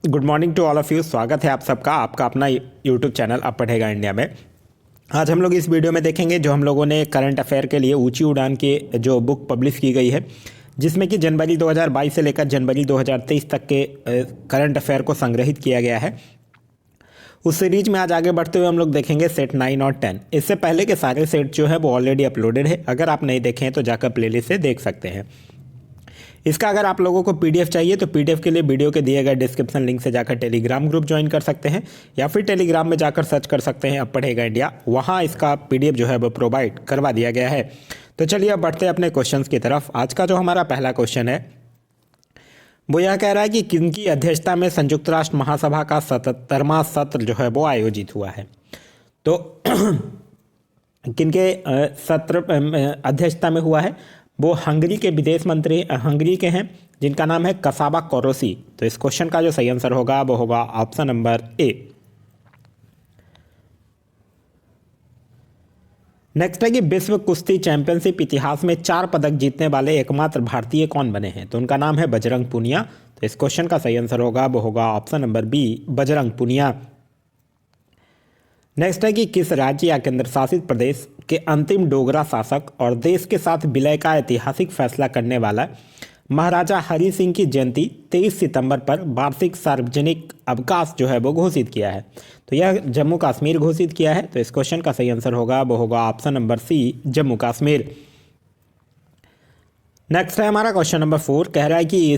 Good morning to all of you. स्वागत है आप सबका आपका अपना यूट्यूब चैनल अब पढ़ेगा इंडिया में। आज हम लोग इस वीडियो में देखेंगे जो हम लोगों ने करंट अफेयर के लिए ऊंची उड़ान की जो बुक पब्लिश की गई है, जिसमें कि जनवरी 2022 से लेकर जनवरी 2023 तक के करंट अफेयर को संग्रहित किया गया है। उस सीरीज में आज आगे बढ़ते हुए हम लोग देखेंगे सेट 9 और 10। इससे पहले के सारे सेट जो है वो ऑलरेडी अपलोडेड है, अगर आप नहीं देखे हैं तो जाकर प्लेलिस्ट से देख सकते हैं। इसका अगर आप लोगों को पीडीएफ चाहिए तो पीडीएफ के लिए वीडियो के दिए गए डिस्क्रिप्शन लिंक से जाकर टेलीग्राम ग्रुप ज्वाइन कर सकते हैं, या फिर टेलीग्राम में जाकर सर्च कर सकते हैं अब पढ़ेगा इंडिया। वहाँ इसका पीडीएफ जो है वो प्रोवाइड करवा दिया गया है। तो चलिए अब बढ़ते हैं अपने क्वेश्चंस की तरफ। आज का जो हमारा पहला क्वेश्चन है वो यह कह रहा है कि किनकी अध्यक्षता में संयुक्त राष्ट्र महासभा का 77वां सत्र जो है वो आयोजित हुआ है। तो किनके सत्र अध्यक्षता में हुआ है? वो हंगरी के विदेश मंत्री हंगरी के हैं, जिनका नाम है कसाबा कोरोसी। तो इस क्वेश्चन का जो सही आंसर होगा वो होगा ऑप्शन नंबर ए। नेक्स्ट है कि विश्व कुश्ती चैंपियनशिप इतिहास में 4 पदक जीतने वाले एकमात्र भारतीय कौन बने हैं? तो उनका नाम है बजरंग पुनिया। तो इस क्वेश्चन का सही आंसर होगा वो होगा option number B, Bajrang Punia. Next है कि किस राज्य या केंद्र शासित प्रदेश के अंतिम डोगरा शासक और देश के साथ विलय का ऐतिहासिक फैसला करने वाला महाराजा हरि सिंह की जयंती 23 सितंबर पर वार्षिक सार्वजनिक अवकाश जो है वो घोषित किया है? तो यह जम्मू कश्मीर घोषित किया है। तो इस क्वेश्चन का सही आंसर होगा वो होगा option number C, Jammu Kashmir. Next है हमारा क्वेश्चन नंबर 4। कह रहा है कि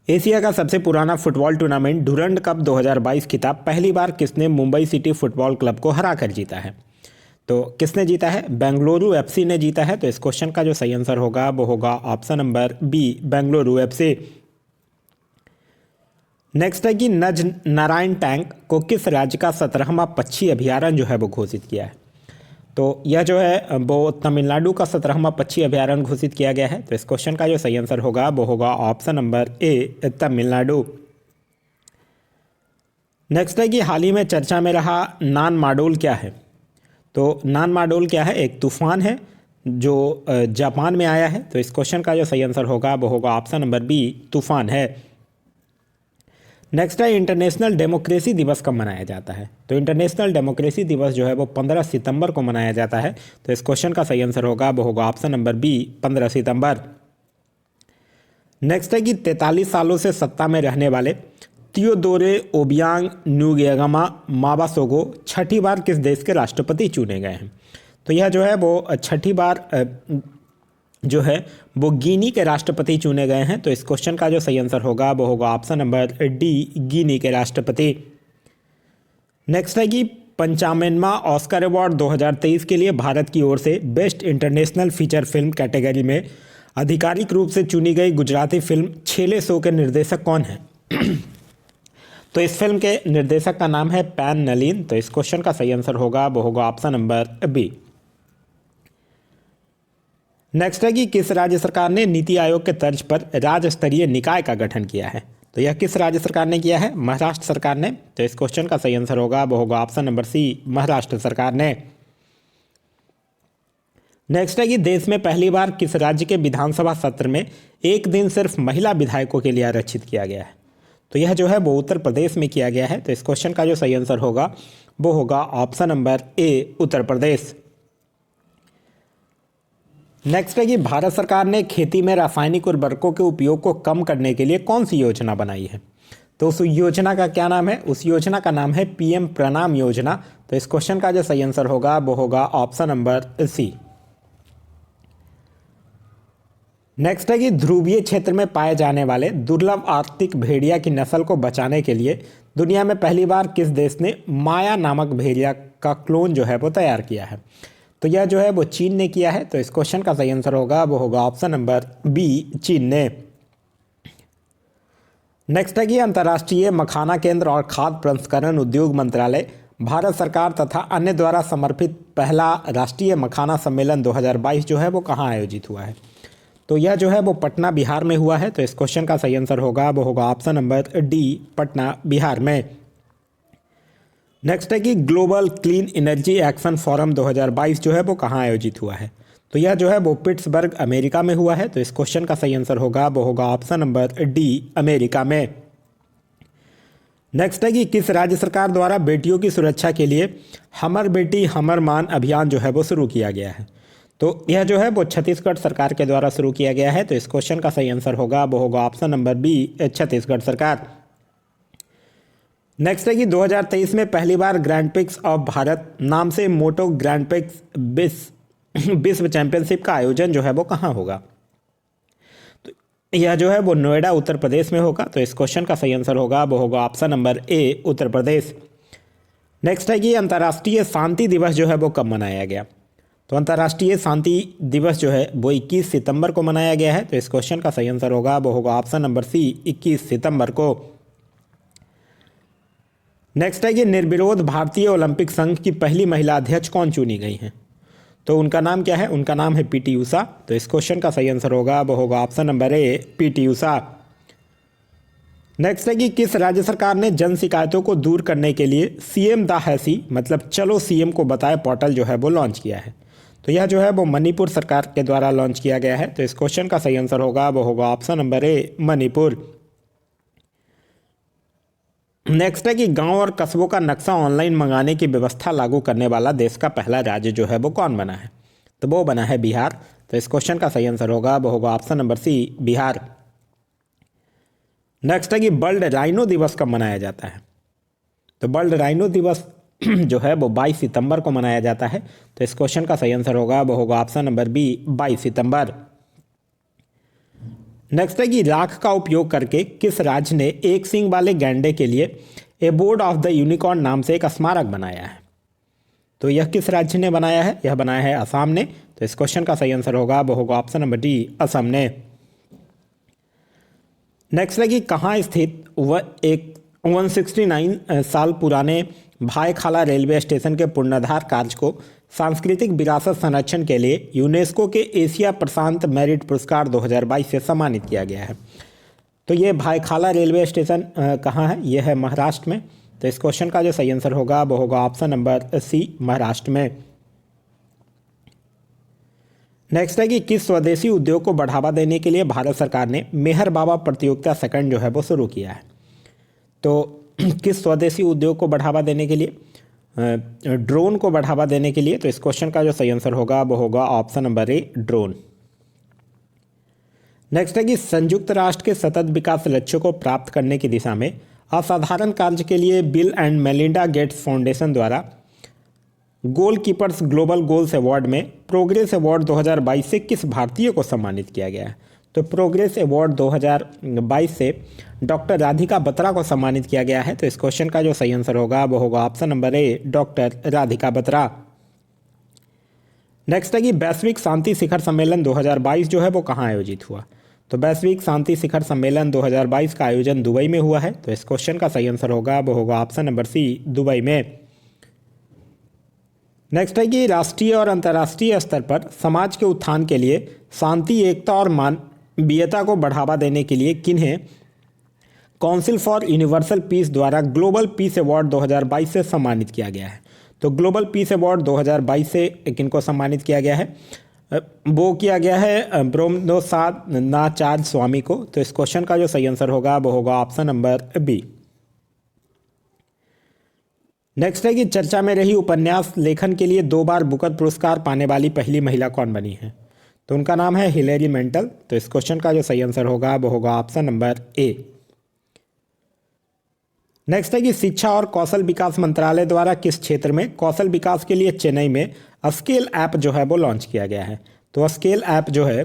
एशिया का सबसे पुराना फुटबॉल टूर्नामेंट डुरंड कप 2022 खिताब पहली बार किसने मुंबई सिटी फुटबॉल क्लब को हराकर जीता है? तो किसने जीता है? बेंगलुरु एफसी ने जीता है। तो इस क्वेश्चन का जो सही आंसर होगा वो होगा option number B, Bengaluru FC. Next है कि नज नारायण टैंक को किस राज्य का 17वां पक्षी अभयारण्य जो है वो घोषित किया है? तो यह जो है वो तमिलनाडु का 17वां पक्षी अभयारण्य घोषित किया गया है। तो इस क्वेश्चन का जो सही आंसर होगा वो होगा ऑप्शन नंबर ए, तमिलनाडु। नेक्स्ट है कि हाल ही में चर्चा में रहा नान माडोल क्या है? तो नान माडोल क्या है? एक तूफान है जो जापान में आया है। तो इस क्वेश्चन का जो सही आंसर होगा वो होगा ऑप्शन नंबर बी, तूफान है। नेक्स्ट है इंटरनेशनल डेमोक्रेसी दिवस कब मनाया जाता है? तो इंटरनेशनल डेमोक्रेसी दिवस जो है वो 15 सितंबर को मनाया जाता है। तो इस क्वेश्चन का सही आंसर होगा वो होगा ऑप्शन नंबर बी, 15 सितंबर। नेक्स्ट है कि 43 सालों से सत्ता में रहने वाले थियोदोरे ओबियांग नुगेगामा माबासोगो छठी बार किस देश के राष्ट्रपति चुने गए हैं? तो यह जो है वो छठी बार जो है वो गिनी के राष्ट्रपति चुने गए हैं। तो इस क्वेश्चन का जो सही आंसर होगा वो होगा ऑप्शन नंबर डी, गिनी के राष्ट्रपति। नेक्स्ट है कि 55वां ऑस्कर अवार्ड 2023 के लिए भारत की ओर से best international feature film category में आधिकारिक रूप से चुनी गई गुजराती फिल्म छेले शो के निर्देशक कौन है? तो इस फिल्म के निर्देशक का नाम है पैन नलीन। तो इस क्वेश्चन का सही आंसर होगा वो होगा ऑप्शन नंबर बी। नेक्स्ट है कि किस राज्य सरकार ने नीति आयोग के तर्ज पर राज्य स्तरीय निकाय का गठन किया है? तो यह किस राज्य सरकार ने किया है? महाराष्ट्र सरकार ने। तो इस क्वेश्चन का सही आंसर होगा वो होगा ऑप्शन नंबर सी, महाराष्ट्र सरकार ने। नेक्स्ट है कि देश में पहली बार किस राज्य के विधानसभा सत्र में एक दिन सिर्फ महिला विधायकों के लिए आरक्षित किया गया है? तो यह जो है वो उत्तर प्रदेश में किया गया है। तो इस क्वेश्चन का जो सही आंसर होगा वो होगा ऑप्शन नंबर ए, उत्तर प्रदेश। नेक्स्ट है कि भारत सरकार ने खेती में रासायनिक उर्वरकों के उपयोग को कम करने के लिए कौन सी योजना बनाई है? तो उस योजना का क्या नाम है? उस योजना का नाम है पीएम प्रणाम योजना। तो इस क्वेश्चन का जो सही आंसर होगा वो होगा ऑप्शन नंबर सी। नेक्स्ट है कि ध्रुवीय क्षेत्र में पाए जाने वाले दुर्लभ आर्कटिक भेड़िया की नस्ल को बचाने के लिए दुनिया में पहली बार किस देश ने माया नामक भेड़िया का क्लोन जो है वो तैयार किया है? तो यह जो है वो चीन ने किया है। तो इस क्वेश्चन का सही आंसर होगा वो होगा ऑप्शन नंबर बी, चीन ने। नेक्स्ट है कि अंतर्राष्ट्रीय मखाना केंद्र और खाद्य प्रसंस्करण उद्योग मंत्रालय भारत सरकार तथा अन्य द्वारा समर्पित पहला राष्ट्रीय मखाना सम्मेलन 2022 जो है वो कहाँ आयोजित हुआ है? तो यह जो है वो पटना, बिहार में हुआ है। तो इस क्वेश्चन का सही आंसर होगा वो होगा option number D, Patna, Bihar में। नेक्स्ट है कि global clean energy action forum 2022 जो है वो कहाँ आयोजित हुआ है? तो यह जो है वो पिट्सबर्ग अमेरिका में हुआ है। तो इस क्वेश्चन का सही आंसर होगा वो होगा ऑप्शन नंबर डी, अमेरिका में। नेक्स्ट है कि किस राज्य सरकार द्वारा बेटियों की सुरक्षा के लिए हमर बेटी हमर मान अभियान जो है वो शुरू किया गया है। तो यह जो है वो छत्तीसगढ़ सरकार के द्वारा शुरू किया गया है। तो इस क्वेश्चन का सही आंसर होगा वो होगा ऑप्शन नंबर बी, छत्तीसगढ़ सरकार। नेक्स्ट है कि 2023 में पहली बार ग्रैंड प्रिक्स ऑफ भारत नाम से मोटो ग्रैंड प्रिक्स विश्व चैंपियनशिप का आयोजन जो है वो कहाँ होगा। तो यह जो है वो नोएडा उत्तर प्रदेश में होगा। तो इस क्वेश्चन का सही आंसर होगा वो होगा ऑप्शन नंबर ए, उत्तर प्रदेश। नेक्स्ट है कि अंतर्राष्ट्रीय शांति दिवस जो है वो कब मनाया गया। तो अंतर्राष्ट्रीय शांति दिवस जो है वो 21 सितंबर को मनाया गया है। तो इस क्वेश्चन का सही आंसर होगा वो होगा ऑप्शन नंबर सी, 21 सितंबर को। नेक्स्ट है कि निर्विरोध भारतीय ओलंपिक संघ की पहली महिला अध्यक्ष कौन चुनी गई हैं। तो उनका नाम क्या है, उनका नाम है पीटी उषा। तो इस क्वेश्चन का सही आंसर होगा वो होगा ऑप्शन नंबर ए, पीटी उषा। नेक्स्ट है कि किस राज्य सरकार ने जन शिकायतों को दूर करने के लिए सीएम दा हैसी मतलब चलो सीएम को बताए पोर्टल जो है वो लॉन्च किया है। तो यह जो है वो मणिपुर सरकार के द्वारा लॉन्च किया गया है। तो इस क्वेश्चन का सही आंसर होगा वो होगा ऑप्शन नंबर ए, मणिपुर। नेक्स्ट है कि गांव और कस्बों का नक्शा ऑनलाइन मंगाने की व्यवस्था लागू करने वाला देश का पहला राज्य जो है वो कौन बना है। तो वो बना है बिहार। तो इस क्वेश्चन का सही आंसर होगा वो होगा option number C, Bihar. Next है कि वर्ल्ड राइनो दिवस कब मनाया जाता है। तो वर्ल्ड राइनो दिवस जो है वो 22 सितंबर को मनाया जाता है। तो इस क्वेश्चन का सही आंसर होगा वो होगा ऑप्शन नंबर बी, 22 सितंबर। नेक्स्ट है कि राख का उपयोग करके किस राज्य ने एक सींग वाले गैंडे के लिए ए बोर्ड ऑफ द यूनिकॉर्न नाम से एक स्मारक बनाया है। तो यह किस राज्य ने बनाया है, यह बनाया है असम ने। तो इस क्वेश्चन का सही आंसर होगा वो होगा ऑप्शन नंबर डी, असम ने। नेक्स्ट है कि कहाँ स्थित वह एक 169 साल पुराने भाईखाला रेलवे स्टेशन के पुनरुद्धार कार्य को सांस्कृतिक विरासत संरक्षण के लिए यूनेस्को के एशिया प्रशांत मेरिट पुरस्कार 2022 से सम्मानित किया गया है। तो ये भाईखाला रेलवे स्टेशन कहाँ है, यह है महाराष्ट्र में। तो इस क्वेश्चन का जो सही आंसर होगा वो होगा ऑप्शन नंबर सी, महाराष्ट्र में। नेक्स्ट है कि किस स्वदेशी उद्योग को बढ़ावा देने के लिए भारत सरकार ने मेहर बाबा प्रतियोगिता सेकंड जो है वो शुरू किया है। तो किस स्वदेशी उद्योग को बढ़ावा देने के लिए, ड्रोन को बढ़ावा देने के लिए। तो इस क्वेश्चन का जो सही आंसर होगा वो होगा ऑप्शन नंबर ए, ड्रोन। नेक्स्ट है कि संयुक्त राष्ट्र के सतत विकास लक्ष्यों को प्राप्त करने की दिशा में असाधारण कार्य के लिए bill and Melinda Gates foundation द्वारा गोल कीपर्स ग्लोबल गोल्स अवार्ड में प्रोग्रेस अवार्ड 2022 से किस भारतीय को सम्मानित किया गया है। तो प्रोग्रेस अवार्ड 2022 से डॉक्टर राधिका बत्रा को सम्मानित किया गया है। तो इस क्वेश्चन का जो सही आंसर होगा वो होगा ऑप्शन नंबर ए, डॉक्टर राधिका बत्रा। नेक्स्ट है कि वैश्विक शांति शिखर सम्मेलन 2022 जो है वो कहाँ आयोजित हुआ। तो वैश्विक शांति शिखर सम्मेलन 2022 का आयोजन दुबई में हुआ है। तो इस क्वेश्चन का सही आंसर होगा वो होगा ऑप्शन नंबर सी, दुबई में। नेक्स्ट है कि राष्ट्रीय और अंतर्राष्ट्रीय स्तर पर समाज के उत्थान के लिए शांति, एकता और मानवीयता को बढ़ावा देने के लिए किन्हें काउंसिल फॉर यूनिवर्सल पीस द्वारा ग्लोबल पीस अवार्ड 2022 से सम्मानित किया गया है। तो ग्लोबल पीस अवार्ड 2022 से किनको सम्मानित किया गया है, वो किया गया है ब्रह्मोसानाचार्य स्वामी को। तो इस क्वेश्चन का जो सही आंसर होगा वो होगा ऑप्शन नंबर बी। नेक्स्ट है कि चर्चा में रही उपन्यास लेखन के लिए 2 बार बुकर पुरस्कार पाने वाली पहली महिला कौन बनी है। तो उनका नाम है हिलेरी मेंटल। तो इस क्वेश्चन का जो सही आंसर होगा वो होगा ऑप्शन नंबर ए। नेक्स्ट है कि शिक्षा और कौशल विकास मंत्रालय द्वारा किस क्षेत्र में कौशल विकास के लिए चेन्नई में स्केल ऐप जो है वो लॉन्च किया गया है। तो स्केल ऐप जो है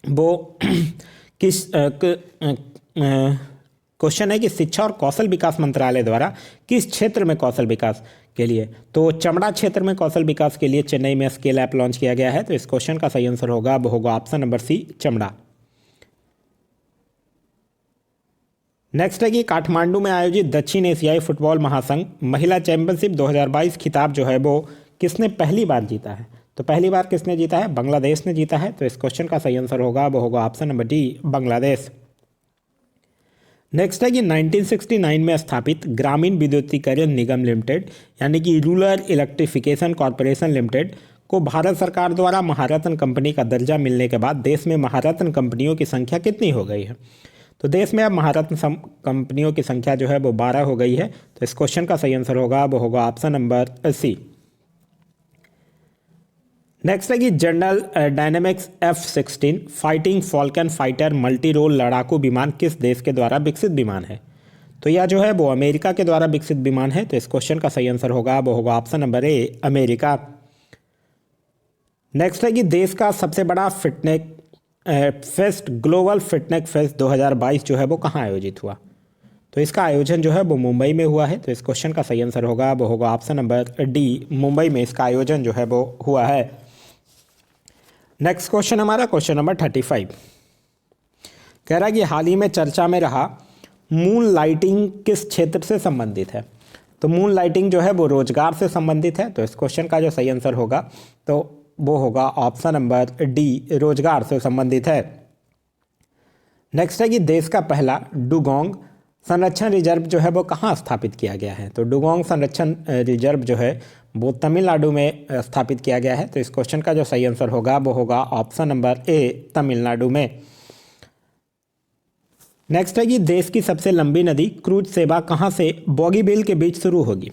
वो किस क्वेश्चन है कि शिक्षा और कौशल विकास मंत्रालय द्वारा किस क्षेत्र में कौशल विकास के लिए, तो चमड़ा क्षेत्र में कौशल विकास के लिए चेन्नई में स्केल ऐप लॉन्च किया गया है। तो इस क्वेश्चन का सही आंसर होगा वो होगा ऑप्शन नंबर सी, चमड़ा। नेक्स्ट है कि काठमांडू में आयोजित दक्षिण एशियाई फुटबॉल महासंघ महिला चैंपियनशिप 2022 खिताब जो है वो किसने पहली बार जीता है। तो पहली बार किसने जीता है, बांग्लादेश ने जीता है। तो इस क्वेश्चन का सही आंसर होगा वो होगा option number D, Bangladesh. Next है कि 1969 में स्थापित ग्रामीण विद्युतीकरण निगम लिमिटेड यानी कि रूरल इलेक्ट्रिफिकेशन कॉरपोरेशन लिमिटेड को भारत सरकार द्वारा महारत्न कंपनी का दर्जा मिलने के बाद देश में महारत्न कंपनियों की संख्या कितनी हो गई है? तो देश में अब महारत्न कंपनियों की संख्या जो है वो 12 हो गई है। तो इस क्वेश्चन का सही आंसर होगा वो होगा ऑप्शन नंबर सी। नेक्स्ट है कि General Dynamics F-16 Fighting Falcon fighter multi role लड़ाकू विमान किस देश के द्वारा विकसित विमान है? तो यह जो है वो अमेरिका के द्वारा विकसित विमान है। तो इस क्वेश्चन का सही आंसर होगा वो होगा ऑप्शन नंबर ए, अमेरिका। नेक्स्ट है कि देश का सबसे बड़ा fitness fest global fitness fest 2022 जो है वो कहाँ आयोजित हुआ? तो इसका आयोजन जो है वो मुंबई में हुआ है। तो इस क्वेश्चन का सही आंसर होगा वो होगा ऑप्शन नंबर डी, मुंबई में इसका आयोजन जो है वो हुआ है। नेक्स्ट क्वेश्चन हमारा क्वेश्चन नंबर 35 कह रहा है कि हाल ही में चर्चा में रहा मून लाइटिंग किस क्षेत्र से संबंधित है? तो मून लाइटिंग जो है वो रोजगार से संबंधित है। तो इस क्वेश्चन का जो सही आंसर होगा तो वो होगा ऑप्शन नंबर डी, रोजगार से संबंधित है। नेक्स्ट है कि देश का पहला डुगोंग संरक्षण रिजर्व जो है वो कहाँ स्थापित किया गया है? तो डुगोंग संरक्षण रिजर्व जो है वो तमिलनाडु में स्थापित किया गया है। तो इस क्वेश्चन का जो सही आंसर होगा वो होगा ऑप्शन नंबर ए, तमिलनाडु में। नेक्स्ट है कि देश की सबसे लंबी नदी क्रूज सेवा कहाँ से बोगीबील के बीच शुरू होगी?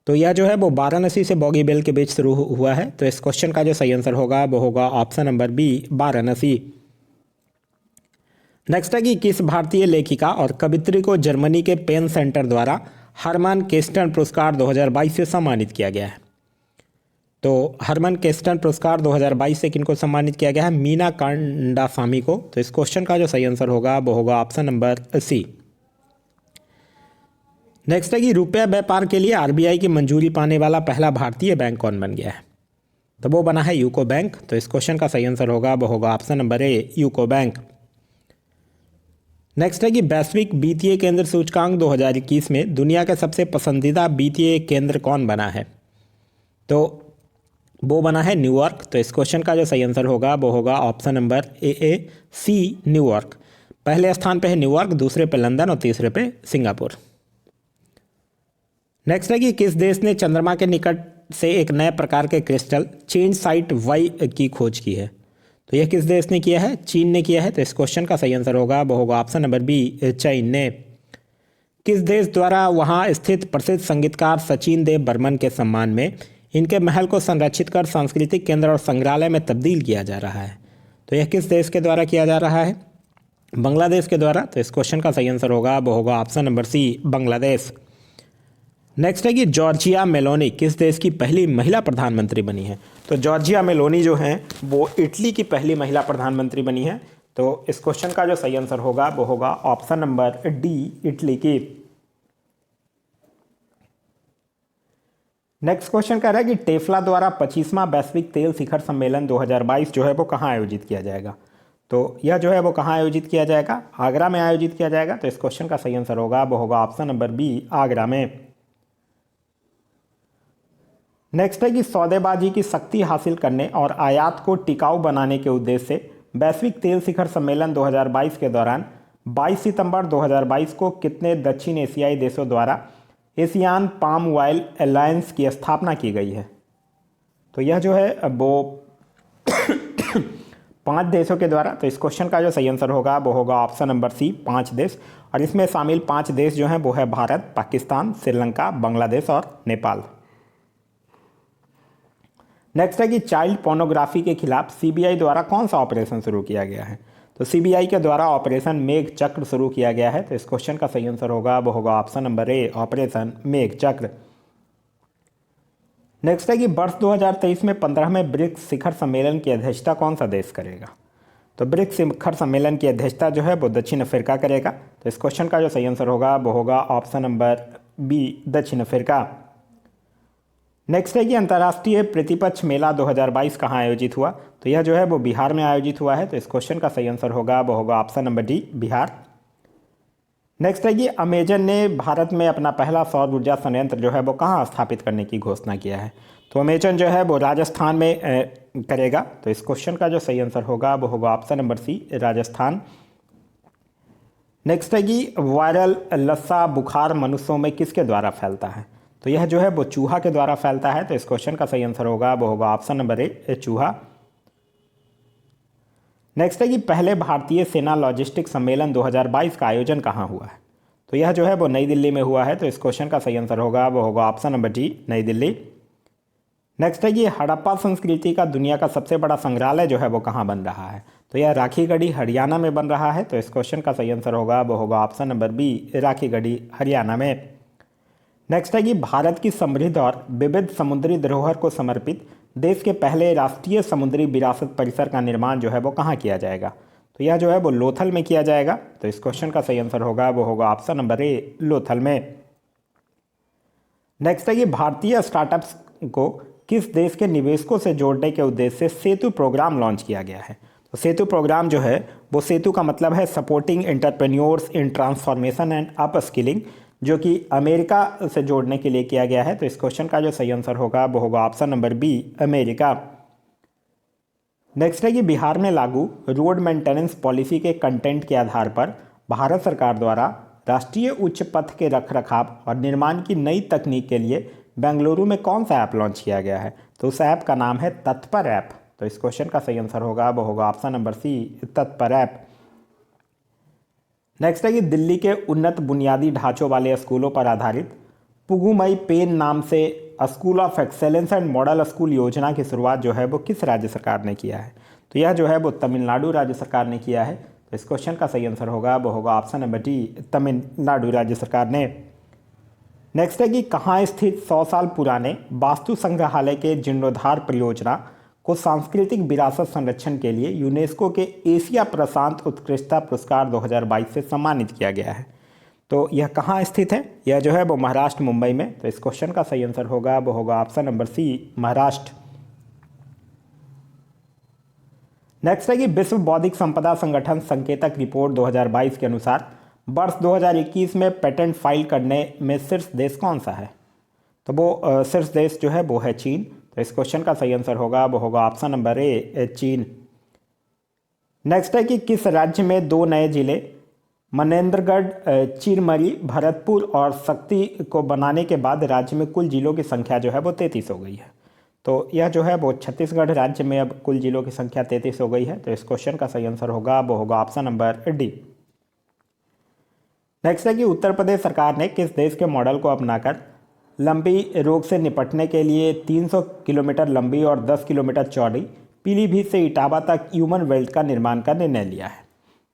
तो यह जो है वो वाराणसी से बोगीबील के बीच शुरू हुआ है। तो इस क्वेश्चन का जो सही आंसर होगा वो होगा option number B, Varanasi. Next है कि किस भारतीय लेखिका और कवित्री को जर्मनी के पेन सेंटर द्वारा हरमन केस्टन पुरस्कार 2022 से सम्मानित किया गया है? तो हरमन केस्टन पुरस्कार 2022 से किनको सम्मानित किया गया है? मीना कांडासामी को। तो इस क्वेश्चन का जो सही आंसर होगा वो होगा ऑप्शन नंबर सी। नेक्स्ट है कि रुपया व्यापार के लिए आरबीआई की मंजूरी पाने वाला पहला भारतीय बैंक कौन बन गया है? तो वो बना है यूको बैंक। तो इस क्वेश्चन का सही आंसर होगा वो होगा ऑप्शन नंबर ए, यूको बैंक। नेक्स्ट है कि वैश्विक वित्तीय केंद्र सूचकांक 2021 में दुनिया के सबसे पसंदीदा वित्तीय केंद्र कौन बना है? तो वो बना है न्यूयॉर्क। तो इस क्वेश्चन का जो सही आंसर होगा वो होगा option number A, C, New York. पहले स्थान पे है न्यूयॉर्क, दूसरे पे लंदन और तीसरे पे सिंगापुर। नेक्स्ट है कि किस देश ने चंद्रमा के निकट से एक नए प्रकार के क्रिस्टल चेंज साइट वाई की खोज की है? तो यह किस देश ने किया है? चीन ने किया है। तो इस क्वेश्चन का सही आंसर होगा वो होगा ऑप्शन नंबर बी, चीन ने। किस देश द्वारा वहां स्थित प्रसिद्ध संगीतकार सचिन देव बर्मन के सम्मान में इनके महल को संरक्षित कर सांस्कृतिक केंद्र और संग्रहालय में तब्दील किया जा रहा है? तो यह किस देश के द्वारा किया जा रहा है? बांग्लादेश के द्वारा। तो इस क्वेश्चन का सही आंसर होगा वो होगा option number C, Bangladesh. Next है कि जॉर्जिया मेलोनी किस देश की पहली महिला प्रधानमंत्री बनी है? तो जॉर्जिया मेलोनी जो हैं वो इटली की पहली महिला प्रधानमंत्री बनी है। तो इस क्वेश्चन का जो सही आंसर होगा वो होगा ऑप्शन नंबर डी, इटली की। नेक्स्ट क्वेश्चन कह रहा है कि टेफ्ला द्वारा 25वां वैश्विक तेल शिखर सम्मेलन 2022 जो है वो कहाँ आयोजित किया जाएगा? तो यह जो है वो कहाँ आयोजित किया जाएगा? आगरा में आयोजित किया जाएगा। तो इस क्वेश्चन का सही आंसर होगा वो होगा ऑप्शन नंबर बी, आगरा में। नेक्स्ट है कि सौदेबाजी की शक्ति हासिल करने और आयात को टिकाऊ बनाने के उद्देश्य से वैश्विक तेल शिखर सम्मेलन 2022 के दौरान 22 सितंबर 2022 को कितने दक्षिण एशियाई देशों द्वारा एशियान पाम ऑयल अलायंस की स्थापना की गई है? तो यह जो है वो 5 देशों के द्वारा। तो इस क्वेश्चन का जो सही आंसर होगा वो होगा ऑप्शन नंबर सी, 5 देश। और इसमें शामिल 5 देश जो हैं वो है भारत, पाकिस्तान, श्रीलंका, बांग्लादेश और नेपाल। नेक्स्ट है कि चाइल्ड पोर्नोग्राफी के खिलाफ सीबीआई द्वारा कौन सा ऑपरेशन शुरू किया गया है? तो सीबीआई के द्वारा ऑपरेशन मेघ चक्र शुरू किया गया है। तो इस क्वेश्चन का सही आंसर होगा वो होगा ऑप्शन नंबर ए, ऑपरेशन मेघ चक्र। नेक्स्ट है कि वर्ष 2023 में 15वें ब्रिक्स शिखर सम्मेलन की अध्यक्षता कौन सा देश करेगा? तो ब्रिक्स शिखर सम्मेलन की अध्यक्षता जो है वो दक्षिण अफ्रीका करेगा। तो इस क्वेश्चन का जो सही आंसर होगा वो होगा ऑप्शन नंबर बी, दक्षिण अफ्रीका। नेक्स्ट है कि अंतर्राष्ट्रीय प्रतिपक्ष मेला 2022 कहाँ आयोजित हुआ? तो यह जो है वो बिहार में आयोजित हुआ है। तो इस क्वेश्चन का सही आंसर होगा वो होगा option number D, Bihar. Next है कि अमेजन ने भारत में अपना पहला सौर ऊर्जा संयंत्र जो है वो कहाँ स्थापित करने की घोषणा किया है? तो अमेजन जो है वो राजस्थान में करेगा। तो इस क्वेश्चन का जो सही आंसर होगा वो होगा option number C, Rajasthan. Next है कि वायरल लस्सा बुखार मनुष्यों में किसके द्वारा फैलता है? तो यह जो है वो चूहा के द्वारा फैलता है। तो इस क्वेश्चन का सही आंसर होगा वो होगा ऑप्शन नंबर ए, चूहा। नेक्स्ट है कि पहले भारतीय सेना लॉजिस्टिक सम्मेलन 2022 का आयोजन कहाँ हुआ है? तो यह जो है वो नई दिल्ली में हुआ है। तो इस क्वेश्चन का सही आंसर होगा वो होगा ऑप्शन नंबर डी, नई दिल्ली। नेक्स्ट है कि हड़प्पा संस्कृति का दुनिया का सबसे बड़ा संग्रहालय जो है वो कहाँ बन रहा है? तो यह राखीगढ़ी हरियाणा में बन रहा है। तो इस क्वेश्चन का सही आंसर होगा वो होगा option number B, Rakhigarhi Haryana में। नेक्स्ट है कि भारत की समृद्ध और विविध समुद्री धरोहर को समर्पित देश के पहले राष्ट्रीय समुद्री विरासत परिसर का निर्माण जो है वो कहाँ किया जाएगा? तो यह जो है वो लोथल में किया जाएगा। तो इस क्वेश्चन का सही आंसर होगा वो होगा ऑप्शन नंबर ए, लोथल में। नेक्स्ट है कि भारतीय स्टार्टअप्स को किस देश के निवेशकों से जोड़ने के उद्देश्य से सेतु प्रोग्राम लॉन्च किया गया है? तो सेतु प्रोग्राम जो है वो सेतु का मतलब है supporting entrepreneurs in transformation and up skilling, जो कि अमेरिका से जोड़ने के लिए किया गया है। तो इस क्वेश्चन का जो सही आंसर होगा वो होगा option number B, America. Next है कि बिहार में लागू रोड मेंटेनेंस पॉलिसी के कंटेंट के आधार पर भारत सरकार द्वारा राष्ट्रीय उच्च पथ के रखरखाव और निर्माण की नई तकनीक के लिए बेंगलुरु में कौन सा ऐप लॉन्च किया गया है? तो उस ऐप का नाम है तत्पर ऐप। तो इस क्वेश्चन का सही आंसर होगा वो होगा ऑप्शन नंबर सी, तत्पर ऐप। नेक्स्ट है कि दिल्ली के उन्नत बुनियादी ढांचों वाले स्कूलों पर आधारित पुगुमई पेन नाम से school of excellence and model school योजना की शुरुआत जो है वो किस राज्य सरकार ने किया है? तो यह जो है वो तमिलनाडु राज्य सरकार ने किया है। तो इस क्वेश्चन का सही आंसर होगा वो होगा ऑप्शन नंबर डी, तमिलनाडु राज्य सरकार ने। नेक्स्ट है कि कहाँ स्थित 100 साल पुराने वास्तु संग्रहालय के जीर्णोद्धार परियोजना को सांस्कृतिक विरासत संरक्षण के लिए यूनेस्को के एशिया प्रशांत उत्कृष्टता पुरस्कार 2022 से सम्मानित किया गया है? तो यह कहाँ स्थित है? यह जो है वो महाराष्ट्र, मुंबई में। तो इस क्वेश्चन का सही आंसर होगा वो होगा option number C, Maharashtra. Next है कि विश्व बौद्धिक संपदा संगठन संकेतक रिपोर्ट 2022 के अनुसार वर्ष 2021 में पेटेंट फाइल करने में शीर्ष देश कौन सा है? तो वो शीर्ष देश जो है वो है चीन। तो इस क्वेश्चन का सही आंसर होगा वो होगा ऑप्शन नंबर ए, चीन। नेक्स्ट है कि किस राज्य में 2 नए जिले मनेंद्रगढ़, चिरमरी, भरतपुर और शक्ति को बनाने के बाद राज्य में कुल जिलों की संख्या जो है वो 33 हो गई है? तो यह जो है वो छत्तीसगढ़ राज्य में अब कुल जिलों की संख्या 33 हो गई है। तो इस क्वेश्चन का सही आंसर होगा वो होगा ऑप्शन नंबर डी। नेक्स्ट है कि उत्तर प्रदेश सरकार ने किस देश के मॉडल को अपनाकर लंबी रोग से निपटने के लिए 300 किलोमीटर लंबी और 10 किलोमीटर चौड़ी पीलीभीत से इटावा तक ह्यूमन बेल्ट का निर्माण का निर्णय लिया है?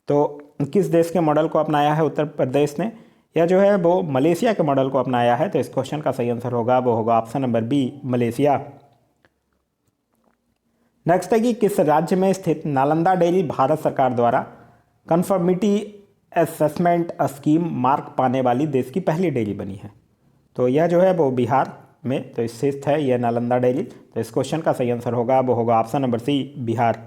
तो किस देश के मॉडल को अपनाया है उत्तर प्रदेश ने? यह जो है वो मलेशिया के मॉडल को अपनाया है। तो इस क्वेश्चन का सही आंसर होगा वो होगा option number B, Malaysia. Next है कि किस राज्य में स्थित नालंदा डेयरी भारत सरकार द्वारा कन्फर्मिटी असेसमेंट स्कीम मार्क पाने वाली देश की पहली डेयरी बनी है? तो यह जो है वो बिहार में तो स्थित है यह नालंदा डेयरी। तो इस क्वेश्चन का सही आंसर होगा वो होगा option number C, Bihar.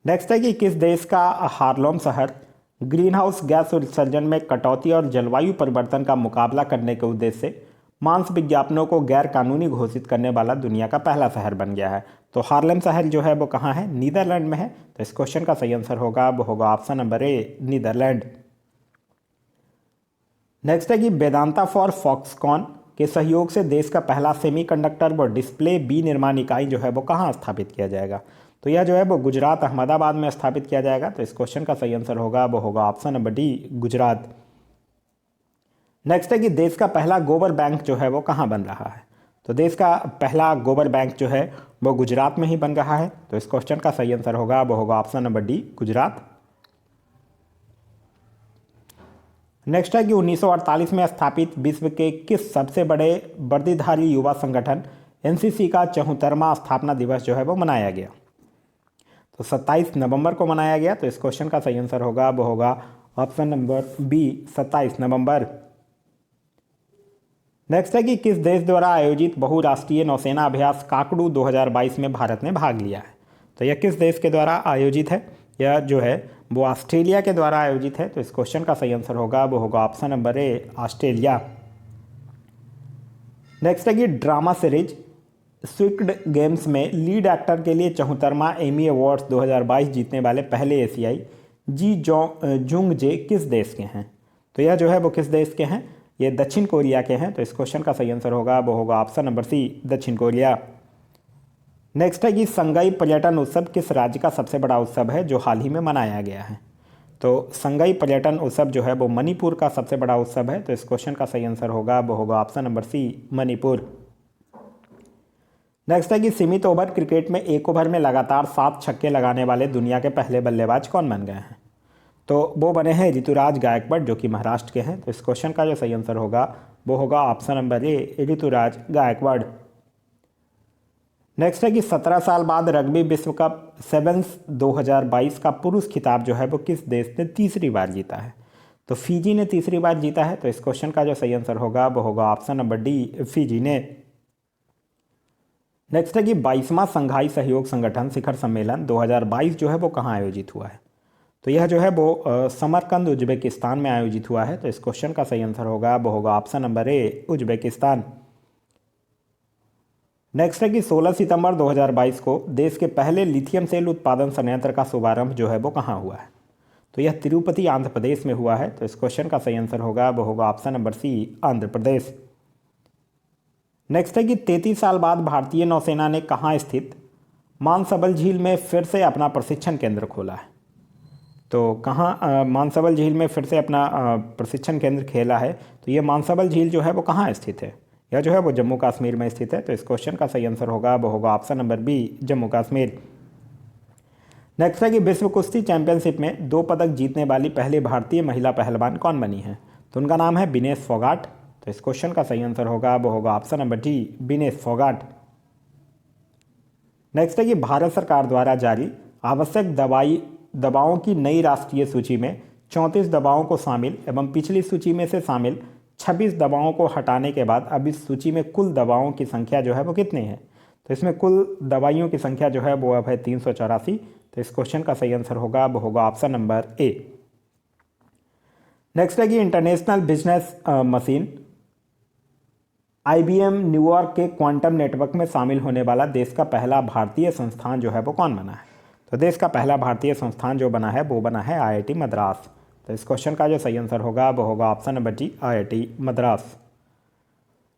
Next है कि किस देश का हार्लोम शहर ग्रीन हाउस गैस उत्सर्जन में कटौती और जलवायु परिवर्तन का मुकाबला करने के उद्देश्य से मांस विज्ञापनों को गैर कानूनी घोषित करने वाला दुनिया का पहला शहर बन गया है? तो हार्लेम शहर जो है वो कहाँ है? नीदरलैंड में है। तो इस क्वेश्चन का सही आंसर होगा वो होगा option number A, Netherland. Next है कि वेदांता फॉर फॉक्सकॉन के सहयोग से देश का पहला सेमीकंडक्टर व डिस्प्ले बी निर्माण इकाई जो है वो कहाँ स्थापित किया जाएगा? तो यह जो है वो गुजरात, अहमदाबाद में स्थापित किया जाएगा। तो इस क्वेश्चन का सही आंसर होगा वो होगा option number D, Gujarat. Next है कि देश का पहला गोबर बैंक जो है वो कहाँ बन रहा है? तो देश का पहला गोबर बैंक जो है वो गुजरात में ही बन रहा है। तो इस क्वेश्चन का सही आंसर होगा वो होगा option number D, Gujarat. Next है कि 1948 में स्थापित विश्व के किस सबसे बड़े वर्दीधारी युवा संगठन एनसीसी का 74वां स्थापना दिवस जो है वो मनाया गया? तो 27 नवंबर को मनाया गया। तो इस क्वेश्चन का सही आंसर होगा वो होगा ऑप्शन नंबर बी, 27 नवंबर। नेक्स्ट है कि किस देश द्वारा आयोजित बहुराष्ट्रीय नौसेना अभ्यास काकड़ू 2022 में भारत ने भाग लिया है? तो यह किस देश के द्वारा आयोजित है? यह जो है वो ऑस्ट्रेलिया के द्वारा आयोजित है। तो इस क्वेश्चन का सही आंसर होगा वो होगा ऑप्शन नंबर ए, ऑस्ट्रेलिया। नेक्स्ट है कि ड्रामा सीरीज स्क्विड गेम्स में लीड एक्टर के लिए 74वां एमी अवार्ड्स 2022 जीतने वाले पहले एशियाई जी जुंग जे किस देश के हैं? तो यह जो है वो किस देश के हैं? ये दक्षिण कोरिया के हैं, तो इस क्वेश्चन का सही आंसर होगा वो होगा ऑप्शन नंबर सी, दक्षिण कोरिया। नेक्स्ट है कि संगाई पर्यटन उत्सव किस राज्य का सबसे बड़ा उत्सव है जो हाल ही में मनाया गया है? तो संगाई पर्यटन उत्सव जो है वो मणिपुर का सबसे बड़ा उत्सव है, तो इस क्वेश्चन का सही आंसर होगा वो होगा option number C, Manipur. Next है कि सीमित ओवर क्रिकेट में एक ओवर में लगातार 7 छक्के लगाने वाले दुनिया के पहले बल्लेबाज कौन बन गए हैं? तो वो बने हैं ऋतुराज गायकवाड़, जो कि महाराष्ट्र के हैं, तो इस क्वेश्चन का जो सही आंसर होगा वो होगा option number A, Ruturaj Gaikwad. Next है कि 17 साल बाद रग्बी विश्व कप सेवन्स 2022 का पुरुष खिताब जो है वो किस देश ने तीसरी बार जीता है? तो फिजी ने तीसरी बार जीता है, तो इस क्वेश्चन का जो सही आंसर होगा वो होगा ऑप्शन नंबर डी, फिजी ने। नेक्स्ट है कि 22वां संघाई सहयोग संगठन शिखर सम्मेलन 2022 जो है वो कहाँ आयोजित हुआ है? तो यह जो है वो समरकंद उज्बेकिस्तान में आयोजित हुआ है, तो इस क्वेश्चन का सही आंसर होगा वो होगा ऑप्शन नंबर ए, उज्बेकिस्तान। नेक्स्ट है कि 16 सितंबर 2022 को देश के पहले लिथियम सेल उत्पादन संयंत्र का शुभारंभ जो है वो कहाँ हुआ है? तो यह तिरुपति आंध्र प्रदेश में हुआ है, तो इस क्वेश्चन का सही आंसर होगा वो होगा ऑप्शन नंबर सी, आंध्र प्रदेश। नेक्स्ट है कि 33 साल बाद भारतीय नौसेना ने कहाँ स्थित मानसबल झील में फिर से अपना प्रशिक्षण केंद्र खोला है? तो कहाँ मानसबल झील में फिर से अपना प्रशिक्षण केंद्र खेला है? तो ये मानसबल झील जो है वो कहाँ स्थित है? यह जो है वो जम्मू कश्मीर में स्थित है, तो इस क्वेश्चन का सही आंसर होगा वो होगा option number B, Jammu Kashmir. Next है कि विश्व कुश्ती चैंपियनशिप में 2 पदक जीतने वाली पहली भारतीय महिला पहलवान कौन बनी है? तो उनका नाम है विनेश फोगाट, तो इस क्वेश्चन का सही आंसर होगा वो होगा option number D, Vinesh Phogat. Next है कि भारत सरकार द्वारा जारी आवश्यक दवाओं की नई राष्ट्रीय सूची में 34 दवाओं को शामिल एवं पिछली सूची में से शामिल 26 दवाओं को हटाने के बाद अब इस सूची में कुल दवाओं की संख्या जो है वो कितनी है? तो इसमें कुल दवाइयों की संख्या जो है वो अब है 384, तो इस क्वेश्चन का सही आंसर होगा वो होगा ऑप्शन नंबर ए। नेक्स्ट है कि international business machine IBM New York के क्वांटम नेटवर्क में शामिल होने वाला देश का पहला भारतीय संस्थान जो है वो कौन बना है? तो देश का पहला भारतीय संस्थान जो बना है वो बना है IIT मद्रास, तो इस क्वेश्चन का जो सही आंसर होगा वो होगा option number D, IIT Madras.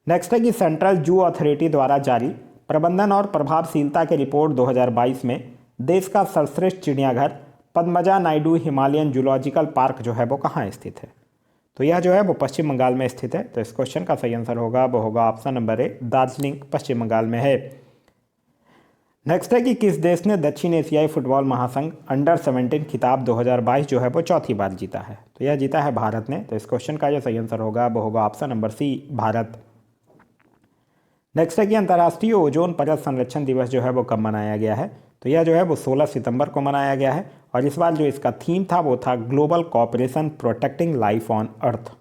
Next है कि सेंट्रल जू अथॉरिटी द्वारा जारी प्रबंधन और प्रभावशीलता की रिपोर्ट 2022 में देश का सर्वश्रेष्ठ चिड़ियाघर Padmaja Naidu Himalayan zoological park जो है वो कहाँ स्थित है? तो यह जो है वो पश्चिम बंगाल में स्थित है, तो इस क्वेश्चन का सही आंसर होगा वो होगा ऑप्शन नंबर ए, दार्जिलिंग पश्चिम बंगाल में है। नेक्स्ट है कि किस देश ने दक्षिण एशियाई फुटबॉल महासंघ अंडर-17 खिताब 2022 जो है वो चौथी बार जीता है? तो यह जीता है भारत ने, तो इस क्वेश्चन का जो सही आंसर होगा वो होगा option number C, Bharat. Next है कि अंतर्राष्ट्रीय ओजोन परत संरक्षण दिवस जो है वो कब मनाया गया है? तो यह जो है वो 16 सितंबर को मनाया गया है, और इस बार जो इसका थीम था वो था global cooperation protecting life on earth.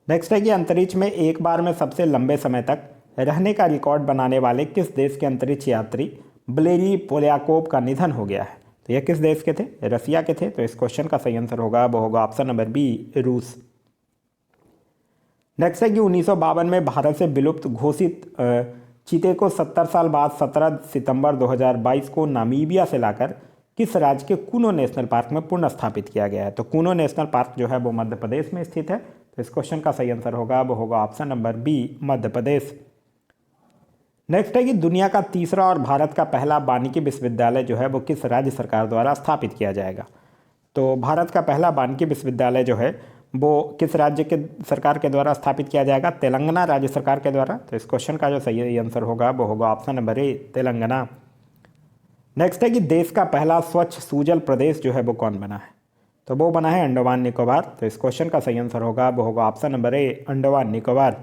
Next है कि अंतरिक्ष में एक बार में सबसे लंबे समय तक रहने का रिकॉर्ड बनाने वाले किस देश के अंतरिक्ष यात्री वलेरी पोलियाकोव का निधन हो गया है? तो यह किस देश के थे? रसिया के थे, तो इस क्वेश्चन का सही आंसर होगा वो होगा ऑप्शन नंबर बी, रूस। नेक्स्ट है कि 1952 में भारत से विलुप्त घोषित चीते को 70 साल बाद 17 सितंबर 2022 को नामीबिया से लाकर किस राज्य के कूनो नेशनल पार्क में पुनः स्थापित किया गया है? तो कूनो नेशनल पार्क जो है वो मध्य प्रदेश में स्थित है, तो इस क्वेश्चन का सही आंसर होगा वो होगा option number B, Madhya Pradesh. Next है कि दुनिया का तीसरा और भारत का पहला वानिकी विश्वविद्यालय जो है वो किस राज्य सरकार द्वारा स्थापित किया जाएगा? तो भारत का पहला वानिकी विश्वविद्यालय जो है वो किस राज्य के सरकार के द्वारा स्थापित किया जाएगा? तेलंगाना राज्य सरकार के द्वारा, तो इस क्वेश्चन का जो सही आंसर होगा वो होगा ऑप्शन नंबर ए, तेलंगाना। नेक्स्ट है कि देश का पहला स्वच्छ सूजल प्रदेश जो है वो कौन बना है? तो वो बना है अंडमान निकोबार, तो इस क्वेश्चन का सही आंसर होगा वो होगा ऑप्शन नंबर ए, अंडमान निकोबार।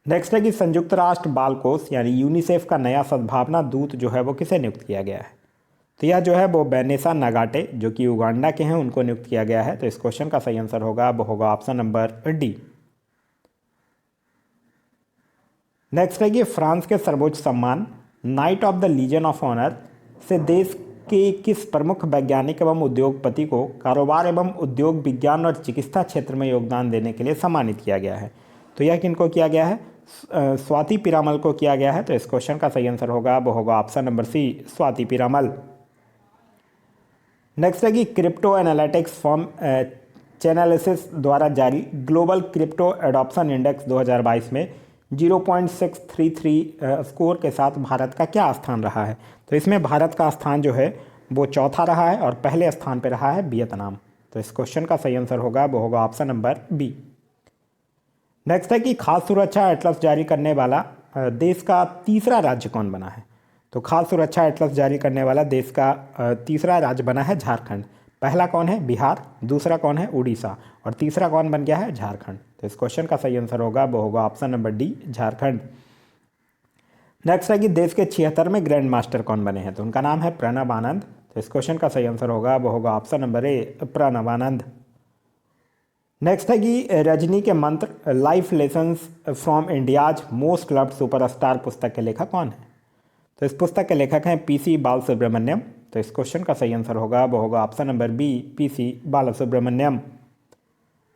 नेक्स्ट है कि संयुक्त राष्ट्र बाल कोष यानी यूनिसेफ का नया सद्भावना दूत जो है वो किसे नियुक्त किया गया है? तो यह जो है वो बेनेसा नगाटे जो कि उगांडा के हैं उनको नियुक्त किया गया है, तो इस क्वेश्चन का सही आंसर होगा वो होगा ऑप्शन नंबर डी। नेक्स्ट है कि फ्रांस के सर्वोच्च सम्मान Knight of the Legion of Honour से देश के किस प्रमुख वैज्ञानिक एवं उद्योगपति को कारोबार एवं उद्योग विज्ञान और चिकित्सा क्षेत्र में योगदान देने के लिए सम्मानित किया गया है? तो यह किनको किया गया है? स्वाति पीरामल को किया गया है, तो इस क्वेश्चन का सही आंसर होगा वो होगा option number C, Swati Piramal. Next है कि क्रिप्टो एनालिटिक्स फर्म चैनालिसिस द्वारा जारी ग्लोबल क्रिप्टो एडॉप्शन इंडेक्स 2022 में 0.633 स्कोर के साथ भारत का क्या स्थान रहा है? तो इसमें भारत का स्थान जो है वो चौथा रहा है और पहले स्थान पर रहा है वियतनाम। तो इस क्वेश्चन का सही आंसर होगा वो होगा ऑप्शन नंबर बी। नेक्स्ट है कि खाद्य सुरक्षा एटलस जारी करने वाला देश का तीसरा राज्य कौन बना है? तो खाद्य सुरक्षा एटलस जारी करने वाला देश का तीसरा राज्य बना है झारखंड। पहला कौन है? बिहार, दूसरा कौन है? उड़ीसा, और तीसरा कौन बन गया है? झारखंड। तो इस क्वेश्चन का सही आंसर होगा वो होगा option number D, Jharkhand. Next है कि देश के 76वें ग्रैंड मास्टर कौन बने हैं? तो उनका नाम है प्रणब आनंद। तो इस क्वेश्चन का सही आंसर होगा वो होगा ऑप्शन नंबर ए, प्रणब आनंद। नेक्स्ट है कि रजनी के मंत्र life lessons from India's most loved superstar पुस्तक के लेखक कौन है? तो इस पुस्तक के लेखक हैं पीसी बालसुब्रमण्यम। तो इस क्वेश्चन का सही आंसर होगा वो होगा option number B, PC Balasubramaniam.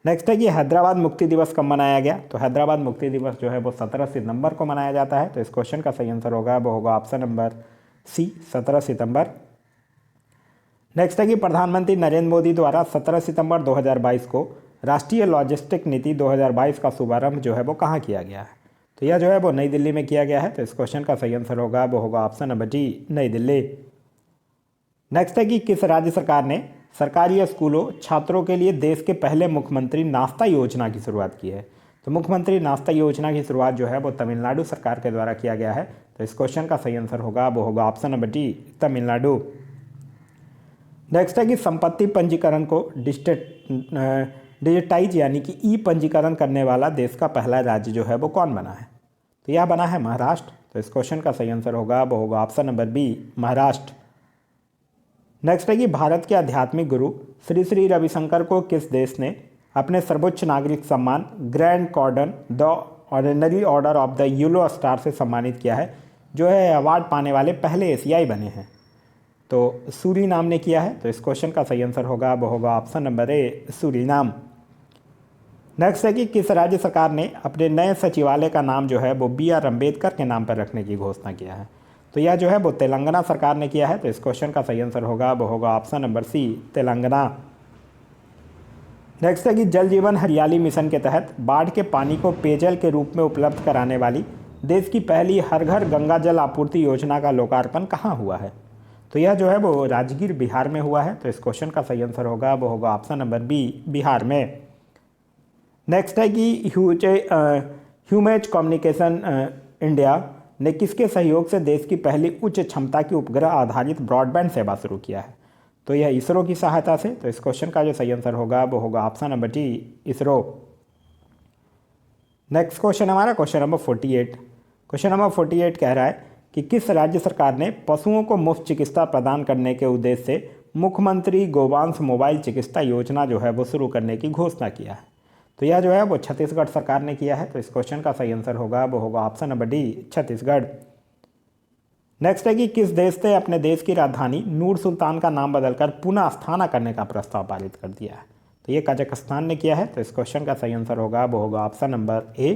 Next है कि हैदराबाद मुक्ति दिवस कब मनाया गया? तो हैदराबाद मुक्ति दिवस जो है वो 17 सितंबर को मनाया जाता है। तो इस क्वेश्चन का सही आंसर होगा वो होगा ऑप्शन नंबर सी, 17 सितंबर। नेक्स्ट है कि प्रधानमंत्री नरेंद्र मोदी द्वारा 17 सितंबर 2022 को राष्ट्रीय लॉजिस्टिक नीति 2022 का शुभारंभ जो है वो कहाँ किया गया है? तो यह जो है वो नई दिल्ली में किया गया है। तो इस क्वेश्चन का सही आंसर होगा वो होगा ऑप्शन नंबर डी, नई दिल्ली। नेक्स्ट है कि किस राज्य सरकार ने सरकारी स्कूलों छात्रों के लिए देश के पहले मुख्यमंत्री नाश्ता योजना की शुरुआत की है? तो मुख्यमंत्री नाश्ता योजना की शुरुआत जो है वो तमिलनाडु सरकार के द्वारा किया गया है। तो इस क्वेश्चन का सही आंसर होगा वो होगा option number D, Tamil Nadu. Next है कि संपत्ति पंजीकरण को डिजिटाइज यानी कि ई पंजीकरण करने वाला देश का पहला राज्य जो है वो कौन बना है? तो यह बना है महाराष्ट्र। तो इस क्वेश्चन का सही आंसर होगा वो होगा option number B, Maharashtra. Next है कि भारत के आध्यात्मिक गुरु श्री श्री रविशंकर को किस देश ने अपने सर्वोच्च नागरिक सम्मान Grand Cordon the ordinary Order of the Yellow Star से सम्मानित किया है, जो है अवार्ड पाने वाले पहले एशियाई बने हैं? तो सूरीनाम ने किया है। तो इस क्वेश्चन का सही आंसर होगा वो होगा ऑप्शन नंबर ए, सूरीनाम। नेक्स्ट है कि किस राज्य सरकार ने अपने नए सचिवालय का नाम जो है वो BR अम्बेडकर के नाम पर रखने की घोषणा किया है? तो यह जो है वो तेलंगाना सरकार ने किया है। तो इस क्वेश्चन का सही आंसर होगा वो होगा option number C, Telangana. Next है कि जल जीवन हरियाली मिशन के तहत बाढ़ के पानी को पेयजल के रूप में उपलब्ध कराने वाली देश की पहली हर घर गंगा जल आपूर्ति योजना का लोकार्पण कहाँ हुआ है? तो यह जो है वो राजगीर, बिहार में हुआ है। तो इस क्वेश्चन का सही आंसर होगा वो होगा ऑप्शन नंबर बी, बिहार में। नेक्स्ट है कि ह्यूमेज कम्युनिकेशन इंडिया ने किसके सहयोग से देश की पहली उच्च क्षमता की उपग्रह आधारित ब्रॉडबैंड सेवा शुरू किया है? तो यह इसरो की सहायता से। तो इस क्वेश्चन का जो सही आंसर होगा वो होगा option number D, ISRO. Next question हमारा क्वेश्चन नंबर 48। क्वेश्चन नंबर 48 कह रहा है कि किस राज्य सरकार ने पशुओं को मुफ्त चिकित्सा प्रदान करने के उद्देश्य से मुख्यमंत्री गोवंश मोबाइल चिकित्सा योजना जो है वो शुरू करने की घोषणा किया है? तो यह जो है वो छत्तीसगढ़ सरकार ने किया है। तो इस क्वेश्चन का सही आंसर होगा वो होगा option number D, Chhattisgarh. Next है कि किस देश ने अपने देश की राजधानी नूर सुल्तान का नाम बदलकर पुनः अस्थाना करने का प्रस्ताव पारित कर दिया है? तो ये कजाकिस्तान ने किया है। तो इस क्वेश्चन का सही आंसर होगा वो होगा ऑप्शन नंबर ए।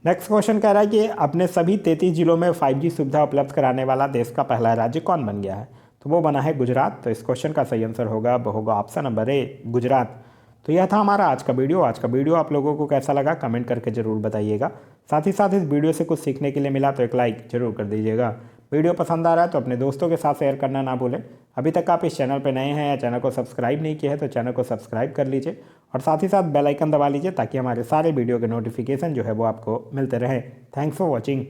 नेक्स्ट क्वेश्चन कह रहा है कि अपने सभी 33 जिलों में 5G सुविधा उपलब्ध कराने वाला देश का पहला राज्य कौन बन गया है? तो वो बना है गुजरात। तो इस क्वेश्चन का सही आंसर होगा वो होगा ऑप्शन नंबर ए, गुजरात। तो यह था हमारा आज का वीडियो। आज का वीडियो आप लोगों को कैसा लगा कमेंट करके ज़रूर बताइएगा। साथ ही साथ इस वीडियो से कुछ सीखने के लिए मिला तो एक लाइक ज़रूर कर दीजिएगा। वीडियो पसंद आ रहा है तो अपने दोस्तों के साथ शेयर करना ना भूलें। अभी तक आप इस चैनल पर नए हैं या चैनल को सब्सक्राइब नहीं किया है तो चैनल को सब्सक्राइब कर लीजिए और साथ ही साथ बेल आइकन दबा लीजिए ताकि हमारे सारे वीडियो के नोटिफिकेशन जो है वो आपको मिलते रहें। Thanks for watching.